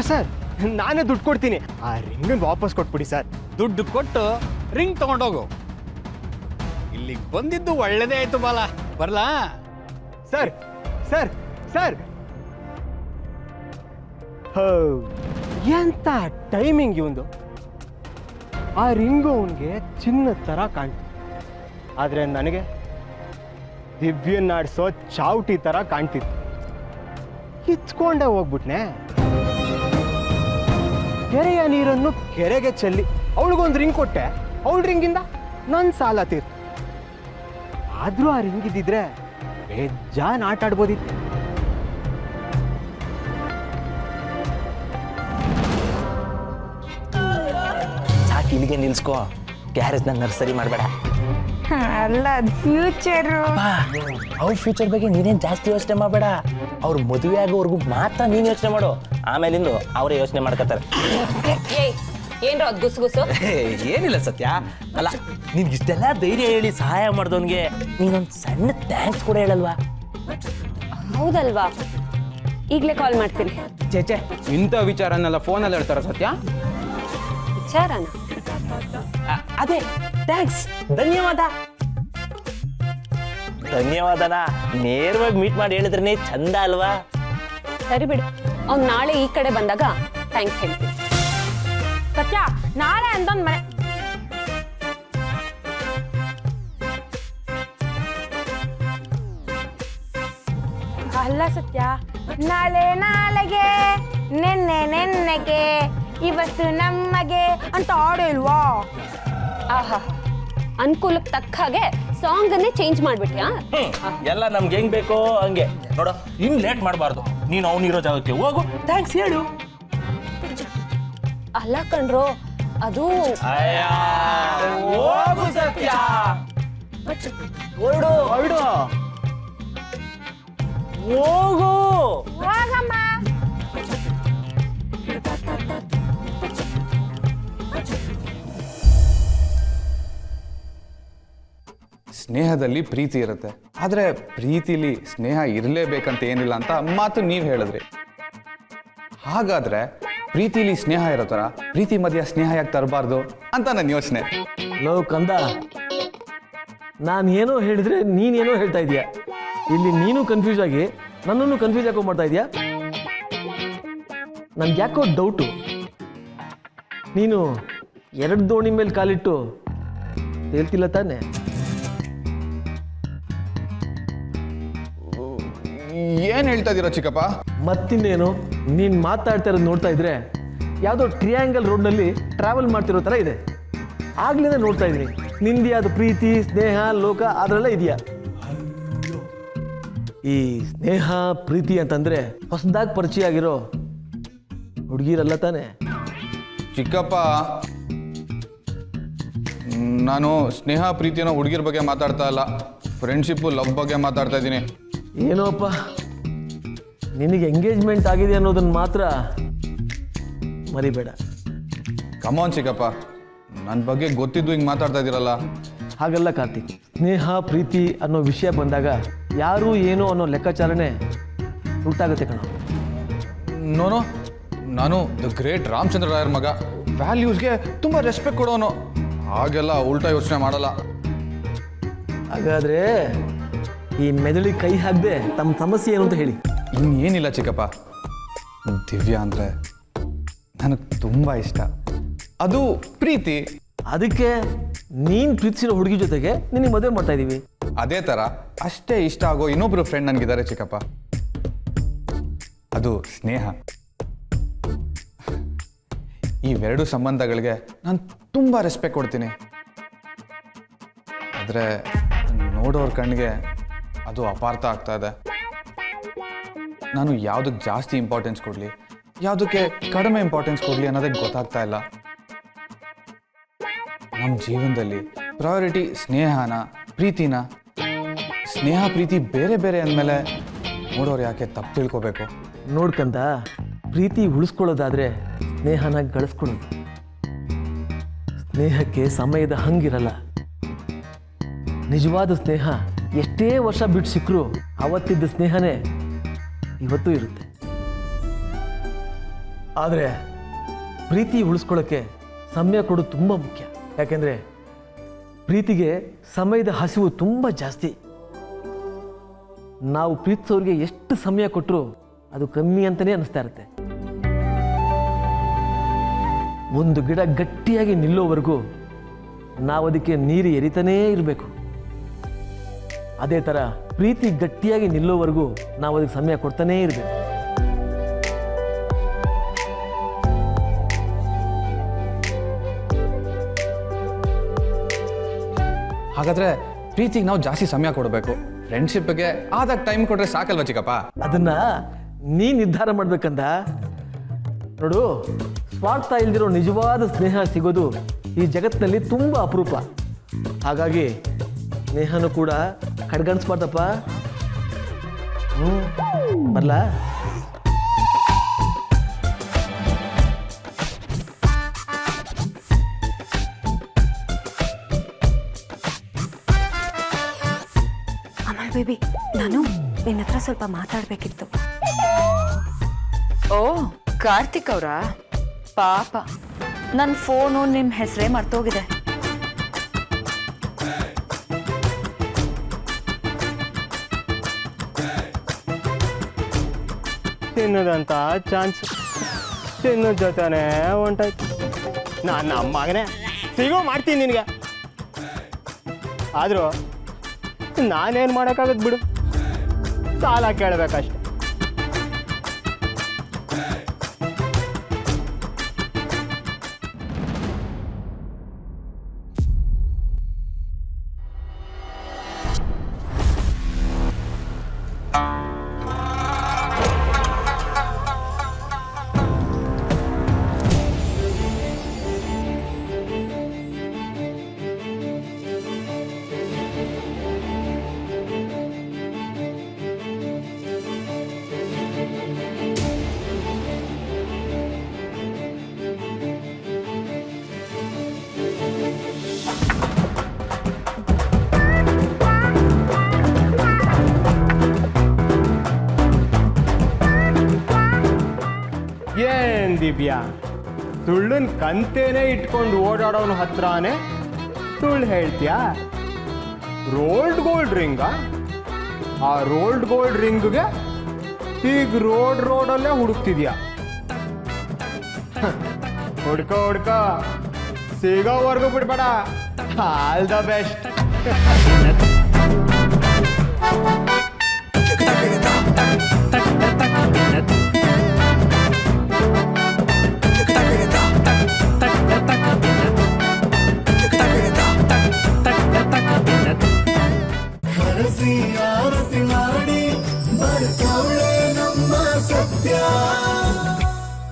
Sir ನಾನೇ ದುಡ್ಡು ಕೊಡ್ತೀನಿ, ಆ ರಿಂಗನ್ನು ವಾಪಸ್ ಕೊಟ್ಬಿಡಿ ಸರ್. ದುಡ್ಡು ಕೊಟ್ಟು ರಿಂಗ್ ತಗೊಂಡೋಗು. ಇಲ್ಲಿಗೆ ಬಂದಿದ್ದು ಒಳ್ಳೇದೇ ಆಯ್ತು ಬಾಲ. ಬರ್ಲಾ? ಸರ್ ಸರ್ ಸರ್ ಎಂತ ಟೈಮಿಂಗ್ ಇವಂದು. ಆ ರಿಂಗು ಅವನಿಗೆ ಚಿನ್ನದ ಥರ ಕಾಣ್ತು, ಆದರೆ ನನಗೆ ದಿವ್ಯನಾಡ್ಸೋ ಚಾವಟಿ ಥರ ಕಾಣ್ತಿತ್ತು. ಕಿತ್ಕೊಂಡೆ ಹೋಗ್ಬಿಟ್ನೆ. ಕೆರೆಯ ನೀರನ್ನು ಕೆರೆಗೆ ಚೆಲ್ಲಿ ಅವಳಿಗೊಂದು ರಿಂಗ್ ಕೊಟ್ಟೆ, ಅವಳ ರಿಂಗಿಂದ ನನ್ನ ಸಾಲ ತೀರ್ತು. ಆದರೂ ಆ ರಿಂಗ್ ಇದ್ದಿದ್ರೆ ಬೇಜಾನ್ ಆಟ ಆಡ್ಬೋದಿತ್ತು. ಸಾಕು, ಇಲ್ಲಿಗೆ ನಿಲ್ಸ್ಕೋ. ಗ್ಯಾರೇಜ್ನ ನರ್ಸರಿ ಮಾಡಬೇಡ. ಅಲ್ಲ, ಅದು ಫ್ಯೂಚರು. ಅವ್ರ ಫ್ಯೂಚರ್ ಬಗ್ಗೆ ನೀನೇನು ಜಾಸ್ತಿ ಯೋಚನೆ ಮಾಡಬೇಡ. ಅವ್ರ ಮದುವೆ ಆಗೋವರೆಗೂ ಮಾತ್ರ ನೀನು ಯೋಚನೆ ಮಾಡು. ಆಮೇಲಿಂದು ಅವರೇ ಯೋಚನೆ ಮಾಡ್ಕೋತಾರೆ. ಏನ್ರ ಅದು ಗುಸು ಏನಿಲ್ಲ ಸತ್ಯ. ಅಲ್ಲ, ನಿನ್ಗೆ ಇಷ್ಟೆಲ್ಲ ಧೈರ್ಯ ಹೇಳಿ ಸಹಾಯ ಮಾಡ್ದವನ್ಗೆ ನೀನೊಂದು ಸಣ್ಣ ಥ್ಯಾಂಕ್ಸ್ ಕೂಡ ಹೇಳಲ್ವಾ? ಹೌದಲ್ವಾ? ಈಗಲೇ ಕಾಲ್ ಮಾಡ್ತೀನಿ. ಚೇಚೆ, ಇಂಥ ವಿಚಾರನೆಲ್ಲ ಫೋನಲ್ಲಿ ಹೇಳ್ತಾರ ಸತ್ಯ? ವಿಚಾರನ? ಅದೇ ಥ್ಯಾಂಕ್ಸ್, ಧನ್ಯವಾದ. ಧನ್ಯವಾದನ ನೇರವಾಗಿ ಮೀಟ್ ಮಾಡಿ ಹೇಳಿದ್ರೆ ಚಂದ ಅಲ್ವಾ? ಸರಿ ಬಿಡು, ಅವ್ನು ನಾಳೆ ಈ ಕಡೆ ಬಂದಾಗ ಥ್ಯಾಂಕ್ಸ್ ಹೇಳ್ತೀನಿ. ಸತ್ಯ, ನಾಳೆ ಅಂತೊಂದು ಮನೆ. ಅಲ್ಲ ಸತ್ಯ, ನಾಳೆ ನಾಳೆಗೆ, ನೆನ್ನೆ ನೆನ್ನೆಗೆ, ಇವತ್ತು ನಮಗೆ ಅಂತ ಹಾಡು ಇಲ್ವಾ? ಆಹಾ, ಅನುಕೂಲಕ್ಕೆ ತಕ್ಕ ಹಾಗೆ ಸಾಂಗ್ ಅನ್ನೇ ಚೇಂಜ್ ಮಾಡ್ಬಿಟ್ಯಾ? ಎಲ್ಲ ನಮ್ಗೆ ಹೆಂಗ್ ಬೇಕೋ ಹಂಗೆ ನೋಡು. ಇನ್ ಲೇಟ್ ಮಾಡಬಾರ್ದು. ನೀನು ಅವನಿರೋ ಜಾಗಕ್ಕೆ ಹೋಗು, ಥ್ಯಾಂಕ್ಸ್ ಹೇಳು. ಅಲ್ಲ ಕಣ್ರೋ, ಅದು ಹೋಗು ಸತ್ಯ. ಹೊರಡು ಹೊರಡು, ಹೋಗು. ಹೋಗಮ್ಮ. ಸ್ನೇಹದಲ್ಲಿ ಪ್ರೀತಿ ಇರುತ್ತೆ, ಆದರೆ ಪ್ರೀತಿಲಿ ಸ್ನೇಹ ಇರಲೇಬೇಕಂತ ಏನಿಲ್ಲ ಅಂತ ಮಾತು ನೀವು ಹೇಳಿದ್ರಿ. ಹಾಗಾದ್ರೆ ಪ್ರೀತಿಲಿ ಸ್ನೇಹ ಇರೋ ಥರ ಪ್ರೀತಿ ಮಧ್ಯ ಸ್ನೇಹ ಯಾಕೆ ತರಬಾರ್ದು ಅಂತ ನನ್ನ ಯೋಚನೆ. ಲೋ ಕಂದ, ನಾನು ಏನೋ ಹೇಳಿದ್ರೆ ನೀನೇನೋ ಹೇಳ್ತಾ ಇದೀಯ. ಇಲ್ಲಿ ನೀನು ಕನ್ಫ್ಯೂಸ್ ಆಗಿ ನನ್ನನ್ನು ಕನ್ಫ್ಯೂಸ್ ಯಾಕೋ ಮಾಡ್ತಾ ಇದೀಯಾ? ನನ್ಗೆ ಯಾಕೋ ಡೌಟು. ನೀನು ಎರಡು ದೋಣಿ ಮೇಲೆ ಕಾಲಿಟ್ಟು ಹೇಳ್ತಿಲ್ಲ ತಾನೆ? ಏನು ಹೇಳ್ತಾ ಇದ್ದೀರಾ ಚಿಕ್ಕಪ್ಪ? ಮತ್ತಿನ್ನೇನು, ನೀನು ಮಾತಾಡ್ತಾ ಇರೋದು ನೋಡ್ತಾ ಇದ್ರೆ ಯಾವುದೋ ಟ್ರಿಯಾಂಗಲ್ ರೋಡ್ನಲ್ಲಿ ಟ್ರಾವೆಲ್ ಮಾಡ್ತಿರೋ ಥರ ಇದೆ. ಆಗ್ಲಿಂದ ನೋಡ್ತಾ ಇದ್ದೀನಿ. ನಿಂದಿ ಅದು ಪ್ರೀತಿ, ಸ್ನೇಹ, ಲೋಕ ಅದರೆಲ್ಲ ಇದೆಯಾ? ಈ ಸ್ನೇಹ ಪ್ರೀತಿ ಅಂತಂದ್ರೆ ಹೊಸದಾಗಿ ಪರಿಚಯ ಆಗಿರೋ ಹುಡುಗಿರಲ್ಲ ತಾನೆ? ಚಿಕ್ಕಪ್ಪ, ನಾನು ಸ್ನೇಹ ಪ್ರೀತಿನ ಹುಡುಗಿರ ಬಗ್ಗೆ ಮಾತಾಡ್ತಾ ಇಲ್ಲ, ಫ್ರೆಂಡ್ಶಿಪ್ಪು ಲವ್ ಬಗ್ಗೆ ಮಾತಾಡ್ತಾ ಇದ್ದೀನಿ. ಏನೋಪ್ಪ, ನಿನಗೆ ಎಂಗೇಜ್ಮೆಂಟ್ ಆಗಿದೆ ಅನ್ನೋದನ್ನು ಮಾತ್ರ ಮರಿಬೇಡ. ಕಮಾನ್ ಚಿಕ್ಕಪ್ಪ, ನನ್ನ ಬಗ್ಗೆ ಗೊತ್ತಿದ್ದು ಹಿಂಗೆ ಮಾತಾಡ್ತಾ ಇದ್ದೀರಲ್ಲ. ಹಾಗಲ್ಲ ಕಾರ್ತಿಕ್, ಸ್ನೇಹ ಪ್ರೀತಿ ಅನ್ನೋ ವಿಷಯ ಬಂದಾಗ ಯಾರು ಏನು ಅನ್ನೋ ಲೆಕ್ಕಾಚಾರನೆ ಉಂಟಾಗುತ್ತೆ ಕಣ. ನೋನು, ನಾನು ದ ಗ್ರೇಟ್ ರಾಮಚಂದ್ರ ರಾಯರ್ ಮಗ, ವ್ಯಾಲ್ಯೂಸ್ಗೆ ತುಂಬ ರೆಸ್ಪೆಕ್ಟ್ ಕೊಡೋನು. ಹಾಗೆಲ್ಲ ಉಲ್ಟಾ ಯೋಚನೆ ಮಾಡಲ್ಲ. ಹಾಗಾದ್ರೆ ಈ ಮೆದುಳಿಗೆ ಕೈ ಹಾಕದೆ ತಮ್ಮ ಸಮಸ್ಯೆ ಏನು ಅಂತ ಹೇಳಿ. ಇನ್ನೇನಿಲ್ಲ ಚಿಕ್ಕಪ್ಪ, ದಿವ್ಯಾ ಅಂದರೆ ನನಗೆ ತುಂಬ ಇಷ್ಟ. ಅದು ಪ್ರೀತಿ. ಅದಕ್ಕೆ ನೀನು ಪ್ರೀತಿಸಿರೋ ಹುಡುಗಿ ಜೊತೆಗೆ ನಿನಗೆ ಮದುವೆ ಮಾಡ್ತಾ ಇದ್ದೀವಿ. ಅದೇ ಥರ ಅಷ್ಟೇ ಇಷ್ಟ ಆಗೋ ಇನ್ನೊಬ್ರು ಫ್ರೆಂಡ್ ನನಗಿದ್ದಾರೆ ಚಿಕ್ಕಪ್ಪ, ಅದು ಸ್ನೇಹ. ಇವೆರಡು ಸಂಬಂಧಗಳಿಗೆ ನಾನು ತುಂಬ ರೆಸ್ಪೆಕ್ಟ್ ಕೊಡ್ತೀನಿ. ಆದರೆ ನೋಡೋರ ಕಣ್ಣಿಗೆ ಅದು ಅಪಾರ್ಥ ಆಗ್ತಾ ಇದೆ. ನಾನು ಯಾವುದಕ್ಕೆ ಜಾಸ್ತಿ ಇಂಪಾರ್ಟೆನ್ಸ್ ಕೊಡಲಿ, ಯಾವುದಕ್ಕೆ ಕಡಿಮೆ ಇಂಪಾರ್ಟೆನ್ಸ್ ಕೊಡಲಿ ಅನ್ನೋದಕ್ಕೆ ಗೊತ್ತಾಗ್ತಾ ಇಲ್ಲ. ನಮ್ಮ ಜೀವನದಲ್ಲಿ ಪ್ರಯಾರಿಟಿ ಸ್ನೇಹನ ಪ್ರೀತಿನ? ಸ್ನೇಹ ಪ್ರೀತಿ ಬೇರೆ ಬೇರೆ ಅಂದಮೇಲೆ ನೋಡೋರು ಯಾಕೆ ತಪ್ಪು ತಿಳ್ಕೊಬೇಕು? ನೋಡ್ಕಂತ ಪ್ರೀತಿ ಉಳಿಸ್ಕೊಳ್ಳೋದಾದ್ರೆ ಸ್ನೇಹನ ಗಳಿಸ್ಕೊಳ್ಳೋದು. ಸ್ನೇಹಕ್ಕೆ ಸಮಯದ ಹಂಗಿರಲ್ಲ. ನಿಜವಾದ ಸ್ನೇಹ ಎಷ್ಟೇ ವರ್ಷ ಬಿಟ್ಟು ಸಿಕ್ಕರೂ ಅವತ್ತಿದ್ದ ಸ್ನೇಹನೇ ಇವತ್ತೂ ಇರುತ್ತೆ. ಆದರೆ ಪ್ರೀತಿ ಉಳಿಸ್ಕೊಳ್ಳೋಕ್ಕೆ ಸಮಯ ಕೊಡೋದು ತುಂಬ ಮುಖ್ಯ. ಯಾಕೆಂದರೆ ಪ್ರೀತಿಗೆ ಸಮಯದ ಹಸಿವು ತುಂಬ ಜಾಸ್ತಿ. ನಾವು ಪ್ರೀತಿಸೋರಿಗೆ ಎಷ್ಟು ಸಮಯ ಕೊಟ್ಟರು ಅದು ಕಮ್ಮಿ ಅಂತಲೇ ಅನ್ನಿಸ್ತಾ ಇರುತ್ತೆ. ಒಂದು ಗಿಡ ಗಟ್ಟಿಯಾಗಿ ನಿಲ್ಲೋವರೆಗೂ ನಾವು ಅದಕ್ಕೆ ನೀರು ಎರಿತಾನೇ ಇರಬೇಕು. ಅದೇ ಥರ ಪ್ರೀತಿ ಗಟ್ಟಿಯಾಗಿ ನಿಲ್ಲೋವರೆಗೂ ನಾವು ಅದಕ್ಕೆ ಸಮಯ ಕೊಡ್ತಾನೇ ಇರಬೇಕು. ಹಾಗಾದ್ರೆ ಪ್ರೀತಿಗೆ ನಾವು ಜಾಸ್ತಿ ಸಮಯ ಕೊಡಬೇಕು. ಫ್ರೆಂಡ್ಶಿಪ್ಗೆ ಆದಾಗ ಟೈಮ್ ಕೊಟ್ರೆ ಸಾಕಲ್ವ ಚಿಕ್ಕಪ್ಪ? ಅದನ್ನ ನೀ ನಿರ್ಧಾರ ಮಾಡ್ಬೇಕಂದ. ನೋಡು, ಸ್ವಾರ್ಥ ಇಲ್ದಿರೋ ನಿಜವಾದ ಸ್ನೇಹ ಸಿಗೋದು ಈ ಜಗತ್ತಿನಲ್ಲಿ ತುಂಬ ಅಪರೂಪ. ಹಾಗಾಗಿ ಸ್ನೇಹನೂ ಕೂಡ ಕಡ್ಗಣಿಸ್ಬಾರ್ದಪ್ಪ. ಬರಲಾ? ಅಮಲ್ ಬೇಬಿ, ನಾನು ನಿನ್ನ ಹತ್ರ ಸ್ವಲ್ಪ ಮಾತಾಡಬೇಕಿತ್ತು. ಓ ಕಾರ್ತಿಕ್ ಅವರಾ? ಪಾಪ, ನನ್ನ ಫೋನು ನಿಮ್ಮ ಹೆಸರೇ ಮರ್ತೋಗಿದೆ. ತಿನ್ನೋದಂತ ಚಾನ್ಸ್ ತಿನ್ನೋದ್ ಜೊತೆನೇ ಹೊಂಟಾಯ್ತು. ನಾನು ನಮ್ಮ ಮಗನೇ ಸಿಗೋ ಮಾಡ್ತೀನಿ ನಿನಗೆ. ಆದರೂ ನಾನೇನು ಮಾಡೋಕ್ಕಾಗತ್ತೆ ಬಿಡು, ಸಾಲ ಕೇಳಬೇಕಷ್ಟೆ. ಏನ್ ದಿವ್ಯಾ, ಸುಳ್ಳನ್ ಕಂತೇನೆ ಇಟ್ಕೊಂಡು ಓಡಾಡೋನು ಹತ್ರನೇ ಸುಳ್ಳು ಹೇಳ್ತೀಯಾ? ರೋಲ್ಡ್ ಗೋಲ್ಡ್ ರಿಂಗ? ಆ ರೋಲ್ಡ್ ಗೋಲ್ಡ್ ರಿಂಗ್ಗೆ ಈಗ ರೋಡಲ್ಲೇ ಹುಡುಕ್ತಿದ್ಯಾ? ಹುಡ್ಕೋ ಸಿಗೋವರೆಗೂ ಬಿಡ್ಬೇಡ. All the best. ಹರಸಿಯ